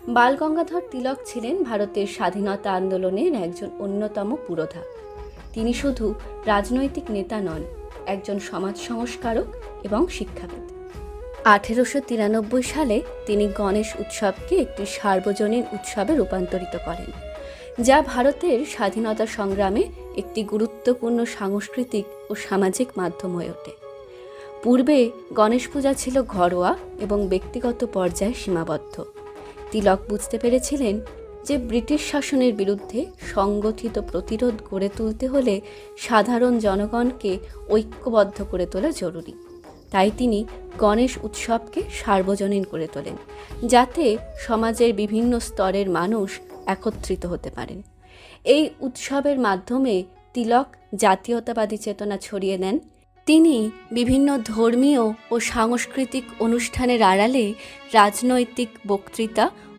বাল গঙ্গাধর তিলক ছিলেন ভারতের স্বাধীনতা আন্দোলনের একজন অন্যতম পুরোধা। তিনি শুধু রাজনৈতিক নেতা নন, একজন সমাজ সংস্কারক এবং শিক্ষাবিদ। 1893 সালে তিনি গণেশ উৎসবকে একটি সার্বজনীন উৎসবে রূপান্তরিত করেন, যা ভারতের স্বাধীনতা সংগ্রামে একটি গুরুত্বপূর্ণ সাংস্কৃতিক ও সামাজিক মাধ্যম হয়ে ওঠে। পূর্বে গণেশ পূজা ছিল ঘরোয়া এবং ব্যক্তিগত পর্যায়ে সীমাবদ্ধ। তিলক বুঝতে পেরেছিলেন যে ব্রিটিশ শাসনের বিরুদ্ধে সংগঠিত প্রতিরোধ গড়ে তুলতে হলে সাধারণ জনগণকে ঐক্যবদ্ধ করে তোলা জরুরি। তাই তিনি গণেশ উৎসবকে সার্বজনীন করে তোলেন, যাতে সমাজের বিভিন্ন স্তরের মানুষ একত্রিত হতে পারেন। এই উৎসবের মাধ্যমে তিলক জাতীয়তাবাদী চেতনা ছড়িয়ে দেন। তিনি বিভিন্ন ধর্মীয় ও সাংস্কৃতিক অনুষ্ঠানের আড়ালে রাজনৈতিক বক্তৃতা